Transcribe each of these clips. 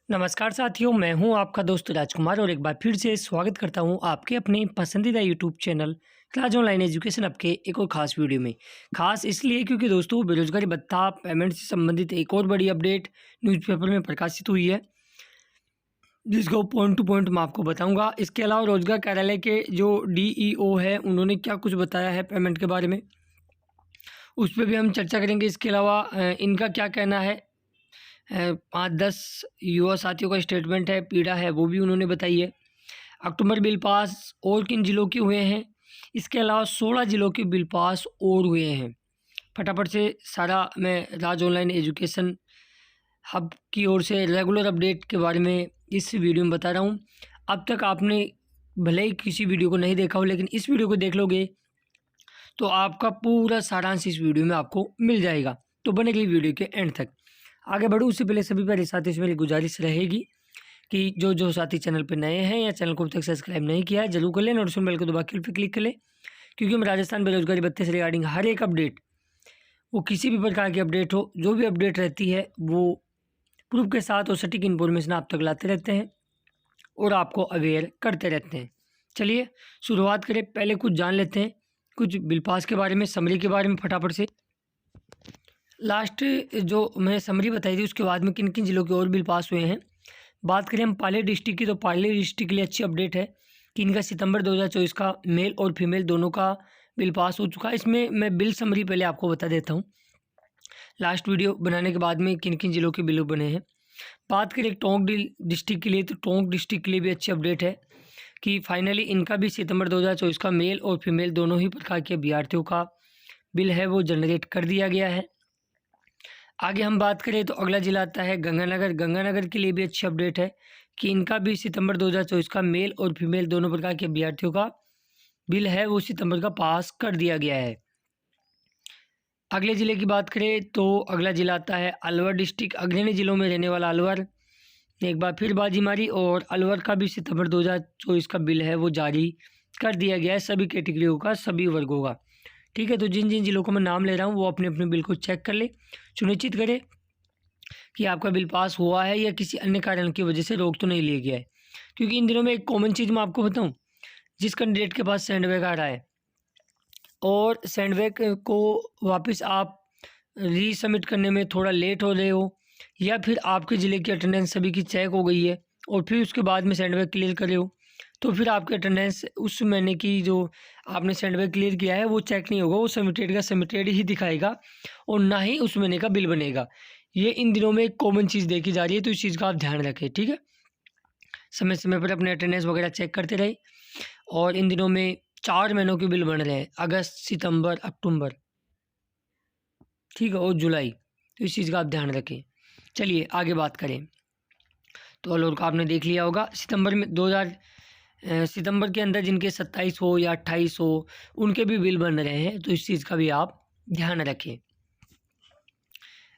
नमस्कार साथियों, मैं हूं आपका दोस्त राजकुमार और एक बार फिर से स्वागत करता हूं आपके अपने पसंदीदा YouTube channel class online education आपके एक और ख़ास वीडियो में। ख़ास इसलिए क्योंकि दोस्तों बेरोजगारी भत्ता पेमेंट से संबंधित एक और बड़ी अपडेट न्यूज़पेपर में प्रकाशित हुई है, जिसको पॉइंट टू पॉइंट मैं आपको बताऊँगा। इसके अलावा रोजगार कार्यालय के जो DEO है उन्होंने क्या कुछ बताया है पेमेंट के बारे में, उस पर भी हम चर्चा करेंगे। इसके अलावा इनका क्या कहना है, 5-10 युवा साथियों का स्टेटमेंट है, पीड़ा है, वो भी उन्होंने बताई है। अक्टूबर बिल पास और किन जिलों के हुए हैं, इसके अलावा 16 जिलों के बिल पास और हुए हैं। फटाफट से सारा मैं राज ऑनलाइन एजुकेशन हब की ओर से रेगुलर अपडेट के बारे में इस वीडियो में बता रहा हूँ। अब तक आपने भले ही किसी वीडियो को नहीं देखा हो, लेकिन इस वीडियो को देख लोगे तो आपका पूरा सारांश इस वीडियो में आपको मिल जाएगा। तो बने रहिए वीडियो के एंड तक। आगे बढ़ूँ उससे पहले सभी प्यारे साथियों से मेरी गुजारिश रहेगी कि जो साथी चैनल पर नए हैं या चैनल को अभी तक सब्सक्राइब नहीं किया है जरूर कर लें, नोटिफिकेशन बेल को दबा के पर क्लिक कर लें, क्योंकि हम राजस्थान बेरोजगारी भत्ते से रिगार्डिंग हर एक अपडेट, वो किसी भी प्रकार की अपडेट हो, जो भी अपडेट रहती है वो प्रूफ के साथ और सटीक इन्फॉर्मेशन आप तक लाते रहते हैं और आपको अवेयर करते रहते हैं। चलिए शुरुआत करें। पहले कुछ जान लेते हैं कुछ बिल पास के बारे में, समरी के बारे में फटाफट से। लास्ट जो मैंने समरी बताई थी उसके बाद में किन किन जिलों के और बिल पास हुए हैं। बात करें हम पाली डिस्ट्रिक्ट की, तो पाली डिस्ट्रिक्ट के लिए अच्छी अपडेट है कि इनका सितंबर 2024 का मेल और फीमेल दोनों का बिल पास हो चुका है। इसमें मैं बिल समरी पहले आपको बता देता हूँ, लास्ट वीडियो बनाने के बाद में किन किन जिलों के बिल बने हैं। बात करें टोंक डिस्ट्रिक्ट के लिए, तो टोंक डिस्ट्रिक्ट के लिए भी अच्छी अपडेट है कि फाइनली इनका भी सितंबर 2024 का मेल और फीमेल दोनों ही प्रकार के अभ्यर्थियों का बिल है वो जनरेट कर दिया गया है। आगे हम बात करें तो अगला जिला आता है गंगानगर। गंगानगर के लिए भी अच्छी अपडेट है कि इनका भी सितंबर 2024 का मेल और फीमेल दोनों प्रकार के अभ्यर्थियों का बिल है वो सितंबर का पास कर दिया गया है। अगले ज़िले की बात करें तो अगला ज़िला आता है अलवर डिस्ट्रिक्ट। अग्रणी जिलों में रहने वाला अलवर ने एक बार फिर बाजी मारी और अलवर का भी सितंबर 2024 का बिल है वो जारी कर दिया गया है, सभी कैटेगरियों का, सभी वर्गों का। ठीक है, तो जिन जिन जिलों को मैं नाम ले रहा हूँ वो अपने अपने बिल को चेक कर ले, सुनिश्चित करें कि आपका बिल पास हुआ है या किसी अन्य कारण की वजह से रोक तो नहीं लिया गया है। क्योंकि इन दिनों में एक कॉमन चीज़ मैं आपको बताऊँ, जिस कैंडिडेट के पास सैंडबैग आ रहा है और सैंडबैग को वापस आप रीसबमिट करने में थोड़ा लेट हो रहे हो, या फिर आपके ज़िले की अटेंडेंस सभी की चेक हो गई है और फिर उसके बाद में सैंडबैग क्लियर कर रहे हो, तो फिर आपकी अटेंडेंस उस महीने की जो आपने सैंडबैग क्लियर किया है वो चेक नहीं होगा, वो सबमिटेड का सबमिटेड ही दिखाएगा और ना ही उस महीने का बिल बनेगा। ये इन दिनों में एक कॉमन चीज़ देखी जा रही है, तो इस चीज़ का आप ध्यान रखें। ठीक है, समय समय पर अपने अटेंडेंस वगैरह चेक करते रहे। और इन दिनों में 4 महीनों के बिल बन रहे हैं, अगस्त, सितंबर, अक्टूबर, ठीक है, और जुलाई, तो इस चीज़ का आप ध्यान रखें। चलिए आगे बात करें तो अलवर का आपने देख लिया होगा। सितंबर में सितंबर के अंदर जिनके 27 हो या 28 हो उनके भी बिल बन रहे हैं, तो इस चीज़ का भी आप ध्यान रखें।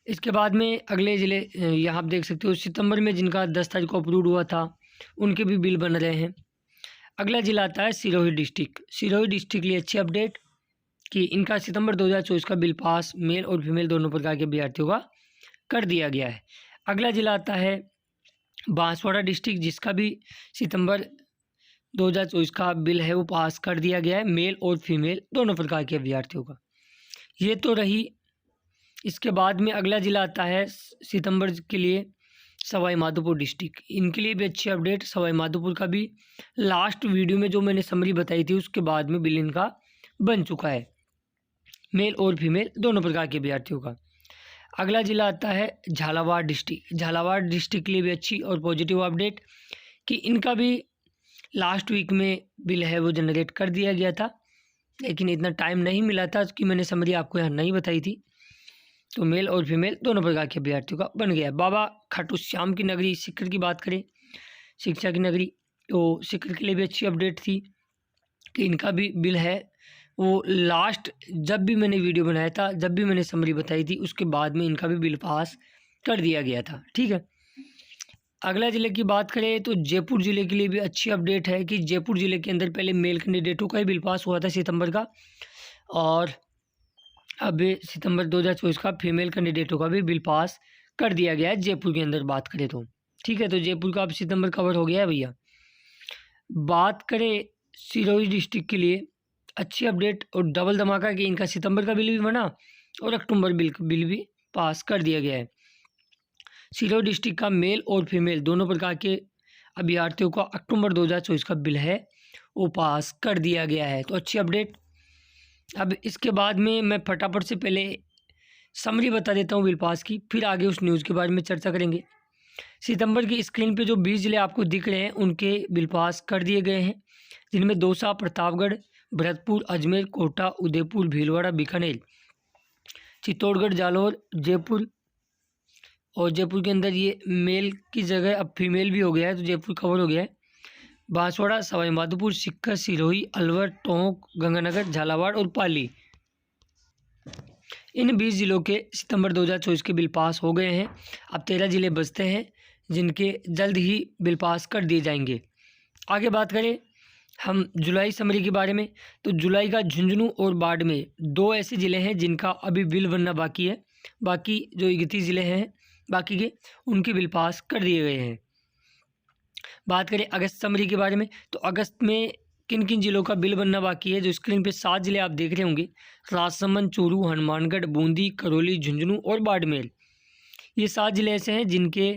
इसके बाद में अगले ज़िले यहाँ आप देख सकते हो, सितंबर में जिनका 10 तारीख को अप्रूव हुआ था उनके भी बिल बन रहे हैं। अगला ज़िला आता है सिरोही डिस्ट्रिक्ट। सिरोही डिस्ट्रिक्ट के लिए अच्छी अपडेट कि इनका सितंबर 2024 का बिल पास मेल और फीमेल दोनों प्रकार के अभ्यर्थियों का कर दिया गया है। अगला ज़िला आता है बांसवाड़ा डिस्ट्रिक्ट, जिसका भी सितंबर 2024 का बिल है वो पास कर दिया गया है, मेल और फीमेल दोनों प्रकार के अभ्यर्थियों का। ये तो रही। इसके बाद में अगला ज़िला आता है सितंबर के लिए सवाई माधोपुर डिस्ट्रिक्ट। इनके लिए भी अच्छी अपडेट, सवाई माधोपुर का भी लास्ट वीडियो में जो मैंने समरी बताई थी उसके बाद में बिल इनका बन चुका है, मेल और फीमेल दोनों प्रकार के अभ्यर्थियों का। अगला ज़िला आता है झालावाड़ डिस्ट्रिक्ट। झालावाड़ डिस्ट्रिक्ट के लिए भी अच्छी और पॉजिटिव अपडेट कि इनका भी लास्ट वीक में बिल है वो जनरेट कर दिया गया था, लेकिन इतना टाइम नहीं मिला था कि मैंने समरी आपको यहाँ नहीं बताई थी, तो मेल और फीमेल दोनों प्रकार के अभ्यर्थियों का बन गया। बाबा खाटू श्याम की नगरी सीकर की बात करें, शिक्षा की नगरी, तो सीकर के लिए भी अच्छी अपडेट थी कि इनका भी बिल है वो लास्ट जब भी मैंने वीडियो बनाया था, जब भी मैंने समरी बताई थी, उसके बाद में इनका भी बिल पास कर दिया गया था। ठीक है, अगला ज़िले की बात करें तो जयपुर ज़िले के लिए भी अच्छी अपडेट है कि जयपुर ज़िले के अंदर पहले मेल कैंडिडेटों का ही बिल पास हुआ था सितंबर का, और अब सितंबर 2024 का फीमेल कैंडिडेटों का भी बिल पास कर दिया गया है जयपुर के अंदर बात करें तो। ठीक है, तो जयपुर का अब सितंबर कवर हो गया है भैया। बात करें सिरोही डिस्ट्रिक्ट के लिए, अच्छी अपडेट और डबल धमाका कि इनका सितंबर का बिल भी बना और अक्टूबर बिल भी पास कर दिया गया है। सिरोही डिस्ट्रिक्ट का मेल और फीमेल दोनों प्रकार के अभ्यर्थियों का अक्टूबर 2024 का बिल है वो पास कर दिया गया है, तो अच्छी अपडेट। अब इसके बाद में मैं फटाफट से पहले समरी बता देता हूँ बिल पास की, फिर आगे उस न्यूज़ के बारे में चर्चा करेंगे। सितंबर की स्क्रीन पे जो 20 जिले आपको दिख रहे हैं उनके बिल पास कर दिए गए हैं, जिनमें दौसा, प्रतापगढ़, भरतपुर, अजमेर, कोटा, उदयपुर, भीलवाड़ा, बीकानेर, चित्तौड़गढ़, जालौर, जयपुर। और जयपुर के अंदर ये मेल की जगह अब फीमेल भी हो गया है, तो जयपुर कवर हो गया है। बांसवाड़ा, सवाई माधोपुर, सिक्कर, सिरोही, अलवर, टोंक, गंगानगर, झालावाड़ और पाली, इन 20 जिलों के सितंबर 2024 के बिल पास हो गए हैं। अब 13 जिले बचते हैं जिनके जल्द ही बिल पास कर दिए जाएंगे। आगे बात करें हम जुलाई समरी के बारे में, तो जुलाई का झुंझुनू और बाड़मेर दो ऐसे ज़िले हैं जिनका अभी बिल बनना बाकी है। बाकी जो 31 ज़िले हैं बाकी के, उनके बिल पास कर दिए गए हैं। बात करें अगस्त समरी के बारे में, तो अगस्त में किन किन जिलों का बिल बनना बाकी है, जो स्क्रीन पे 7 जिले आप देख रहे होंगे, राजसमंद, चूरू, हनुमानगढ़, बूंदी, करौली, झुंझुनू और बाड़मेर, ये 7 जिले ऐसे हैं जिनके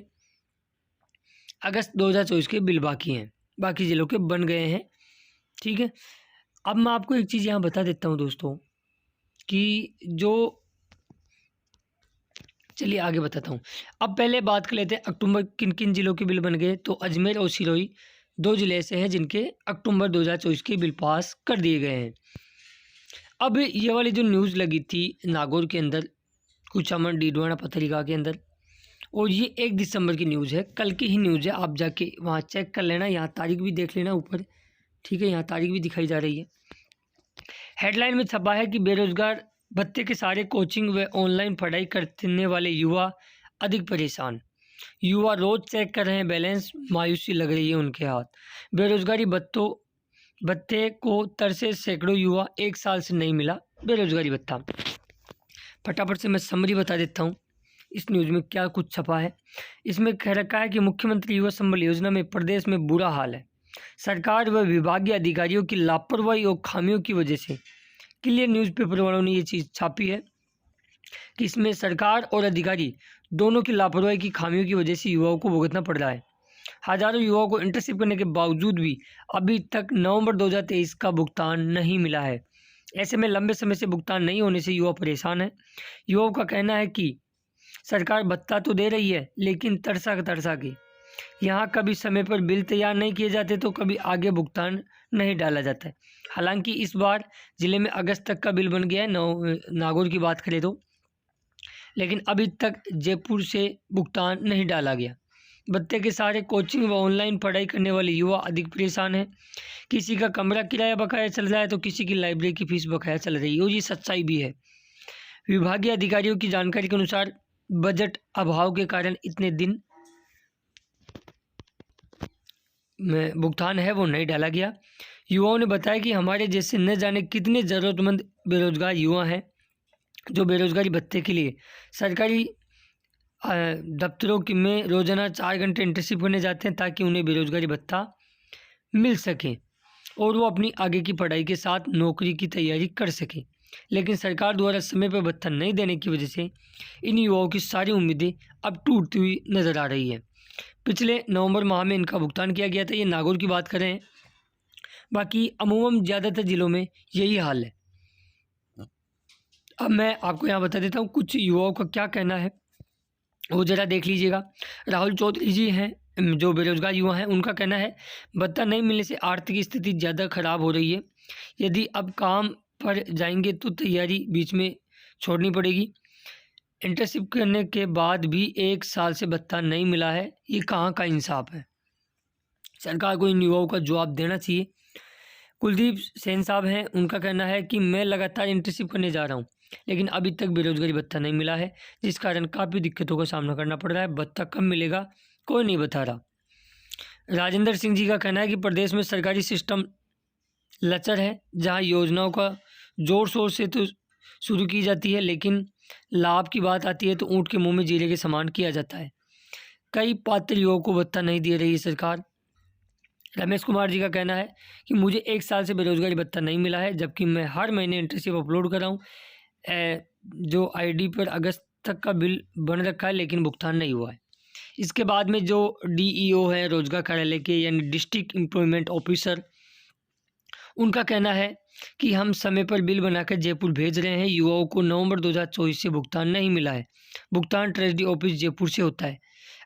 अगस्त 2024 के बिल बाकी हैं, बाकी जिलों के बन गए हैं। ठीक है, अब मैं आपको एक चीज़ यहाँ बता देता हूँ दोस्तों कि जो, चलिए आगे बताता हूँ। अब पहले बात कर लेते हैं अक्टूबर किन किन जिलों के बिल बन गए, तो अजमेर और सिरोही दो जिले ऐसे हैं जिनके अक्टूबर 2024 के बिल पास कर दिए गए हैं। अब ये वाली जो न्यूज़ लगी थी नागौर के अंदर, कुचामन डीडवाना पत्रिका के अंदर, और ये 1 दिसंबर की न्यूज़ है, कल की ही न्यूज़ है, आप जाके वहाँ चेक कर लेना, यहाँ तारीख भी देख लेना ऊपर। ठीक है, यहाँ तारीख भी दिखाई जा रही है। हेडलाइन में छपा है कि बेरोजगार भत्ते के सारे कोचिंग व ऑनलाइन पढ़ाई करने वाले युवा अधिक परेशान। युवा रोज चेक कर रहे हैं बैलेंस, मायूसी लग रही है उनके हाथ। बेरोजगारी भत्ते को तरसे सैकड़ों युवा, 1 साल से नहीं मिला बेरोजगारी भत्ता। फटाफट से मैं समरी बता देता हूँ इस न्यूज़ में क्या कुछ छपा है। इसमें कह रखा है कि मुख्यमंत्री युवा संबल योजना में प्रदेश में बुरा हाल है। सरकार व विभागीय अधिकारियों की लापरवाही और खामियों की वजह से, क्लियर न्यूज़पेपर वालों ने ये चीज़ छापी है कि इसमें सरकार और अधिकारी दोनों की लापरवाही की खामियों की वजह से युवाओं को भुगतना पड़ रहा है। हजारों युवाओं को इंटर्नशिप करने के बावजूद भी अभी तक नवंबर 2023 का भुगतान नहीं मिला है। ऐसे में लंबे समय से भुगतान नहीं होने से युवा परेशान है। युवाओं का कहना है कि सरकार भत्ता तो दे रही है लेकिन तरसा के यहाँ कभी समय पर बिल तैयार नहीं किए जाते तो कभी आगे भुगतान नहीं डाला जाता है। हालांकि इस बार ज़िले में अगस्त तक का बिल बन गया है, नागौर की बात करें तो, लेकिन अभी तक जयपुर से भुगतान नहीं डाला गया। भत्ते के सारे कोचिंग व ऑनलाइन पढ़ाई करने वाले युवा अधिक परेशान हैं। किसी का कमरा किराया बकाया चल रहा है तो किसी की लाइब्रेरी की फीस बकाया चल रही है, और ये सच्चाई भी है। विभागीय अधिकारियों की जानकारी के अनुसार बजट अभाव के कारण इतने दिन में भुगतान है वो नहीं डाला गया। युवाओं ने बताया कि हमारे जैसे न जाने कितने ज़रूरतमंद बेरोजगार युवा हैं जो बेरोजगारी भत्ते के लिए सरकारी दफ्तरों में रोज़ाना 4 घंटे इंटर्नशिप करने जाते हैं ताकि उन्हें बेरोजगारी भत्ता मिल सके और वो अपनी आगे की पढ़ाई के साथ नौकरी की तैयारी कर सकें। लेकिन सरकार द्वारा समय पर भत्ता नहीं देने की वजह से इन युवाओं की सारी उम्मीदें अब टूटती हुई नज़र आ रही है। पिछले नवंबर माह में इनका भुगतान किया गया था, ये नागौर की बात कर रहे हैं, बाकी अमूमन ज़्यादातर ज़िलों में यही हाल है। अब मैं आपको यहाँ बता देता हूँ कुछ युवाओं का क्या कहना है, वो ज़रा देख लीजिएगा। राहुल चौधरी जी हैं जो बेरोजगार युवा हैं, उनका कहना है भत्ता नहीं मिलने से आर्थिक स्थिति ज़्यादा खराब हो रही है। यदि अब काम पर जाएंगे तो तैयारी बीच में छोड़नी पड़ेगी। इंटर्नशिप करने के बाद भी 1 साल से भत्ता नहीं मिला है, ये कहाँ का इंसाफ है। सरकार को इन युवाओं का जवाब देना चाहिए। कुलदीप सेन साहब हैं, उनका कहना है कि मैं लगातार इंटर्नशिप करने जा रहा हूँ लेकिन अभी तक बेरोजगारी भत्ता नहीं मिला है, जिस कारण काफ़ी दिक्कतों का सामना करना पड़ रहा है। भत्ता कब मिलेगा कोई नहीं बता रहा। राजेंद्र सिंह जी का कहना है कि प्रदेश में सरकारी सिस्टम लचर है, जहाँ योजनाओं का ज़ोर शोर से तो शुरू की जाती है लेकिन लाभ की बात आती है तो ऊँट के मुंह में जीरे के समान किया जाता है। कई पात्र युवाओं को भत्ता नहीं दे रही है सरकार। रमेश कुमार जी का कहना है कि मुझे 1 साल से बेरोजगारी भत्ता नहीं मिला है, जबकि मैं हर महीने इंटर्नशिप अपलोड कर रहा हूँ। जो आईडी पर अगस्त तक का बिल बन रखा है, लेकिन भुगतान नहीं हुआ है। इसके बाद में जो डीईओ है रोजगार कार्यालय के, यानी डिस्ट्रिक्ट एम्प्लॉयमेंट ऑफिसर, उनका कहना है कि हम समय पर बिल बनाकर जयपुर भेज रहे हैं। युवाओं को नवंबर 2024 से भुगतान नहीं मिला है। भुगतान ट्रेजरी ऑफिस जयपुर से होता है।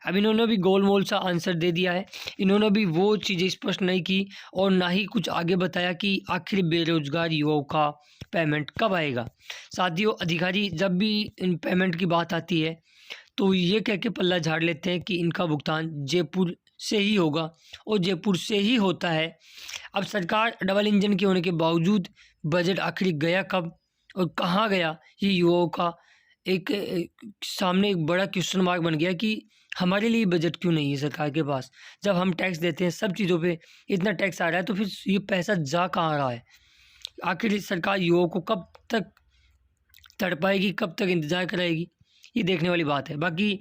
अब इन्होंने भी गोलमोल सा आंसर दे दिया है। इन्होंने भी वो चीज़ें स्पष्ट नहीं की और ना ही कुछ आगे बताया कि आखिर बेरोजगार युवाओं का पेमेंट कब आएगा। साथियों, अधिकारी जब भी इन पेमेंट की बात आती है तो ये कह के पल्ला झाड़ लेते हैं कि इनका भुगतान जयपुर से ही होगा, और जयपुर से ही होता है। अब सरकार डबल इंजन के होने के बावजूद बजट आखिर गया कब और कहाँ गया, ये युवाओं का सामने एक बड़ा क्वेश्चन मार्क बन गया कि हमारे लिए बजट क्यों नहीं है सरकार के पास। जब हम टैक्स देते हैं, सब चीज़ों पे इतना टैक्स आ रहा है, तो फिर ये पैसा जा कहाँ रहा है। आखिर सरकार युवाओं को कब तक तड़पाएगी, कब तक इंतज़ार कराएगी, ये देखने वाली बात है। बाकी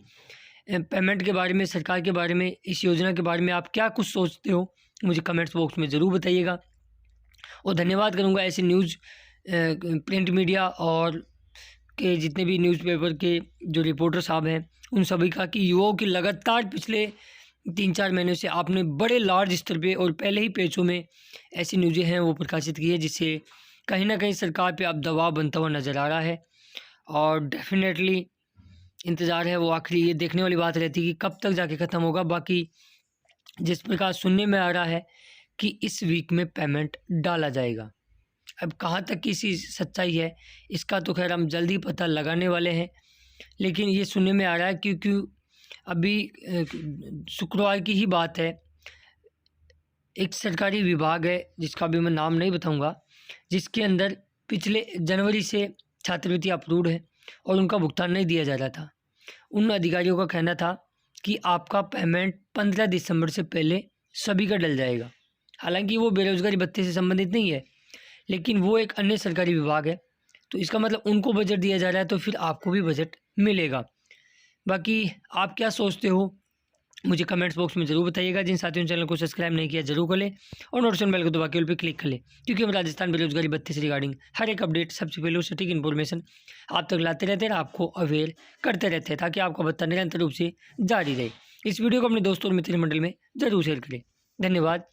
पेमेंट के बारे में, सरकार के बारे में, इस योजना के बारे में आप क्या कुछ सोचते हो, मुझे कमेंट्स बॉक्स में ज़रूर बताइएगा। और धन्यवाद करूँगा ऐसे न्यूज़ प्रिंट मीडिया और के जितने भी न्यूज़पेपर के जो रिपोर्टर साहब हैं, उन सभी का, कि युवाओं की लगातार पिछले 3-4 महीनों से आपने बड़े लार्ज स्तर पे और पहले ही पेजों में ऐसी न्यूज़ें हैं वो प्रकाशित की है, जिससे कहीं ना कहीं सरकार पे अब दबाव बनता हुआ नज़र आ रहा है। और डेफिनेटली इंतज़ार है वो, आखिरी ये देखने वाली बात रहती है कि कब तक जाके ख़त्म होगा। बाकी जिस प्रकार सुनने में आ रहा है कि इस वीक में पेमेंट डाला जाएगा। अब कहाँ तक की इसकी सच्चाई है, इसका तो खैर हम जल्दी पता लगाने वाले हैं, लेकिन ये सुनने में आ रहा है क्योंकि अभी शुक्रवार की ही बात है, एक सरकारी विभाग है जिसका भी मैं नाम नहीं बताऊंगा, जिसके अंदर पिछले जनवरी से छात्रवृत्ति अप्रूव्ड है और उनका भुगतान नहीं दिया जा रहा था। उन अधिकारियों का कहना था कि आपका पेमेंट 15 दिसंबर से पहले सभी का डल जाएगा। हालांकि वो बेरोजगारी भत्ते से संबंधित नहीं है, लेकिन वो एक अन्य सरकारी विभाग है, तो इसका मतलब उनको बजट दिया जा रहा है, तो फिर आपको भी बजट मिलेगा। बाकी आप क्या सोचते हो, मुझे कमेंट्स बॉक्स में ज़रूर बताइएगा। जिन साथियों ने चैनल को सब्सक्राइब नहीं किया ज़रूर कर ले और नोटिफिकेशन बेल को दबा के ऑल पे क्लिक कर ले, क्योंकि हम राजस्थान बेरोजगारी भत्ते से रिगार्डिंग हर एक अपडेट सबसे पहले और सटीक इन्फॉर्मेशन आप तक लाते रहते हैं, आपको अवेयर करते रहते हैं, ताकि आपका भत्ता निरंतर रूप से जारी रहे। इस वीडियो को अपने दोस्तों और मित्र मंडल में ज़रूर शेयर करें। धन्यवाद।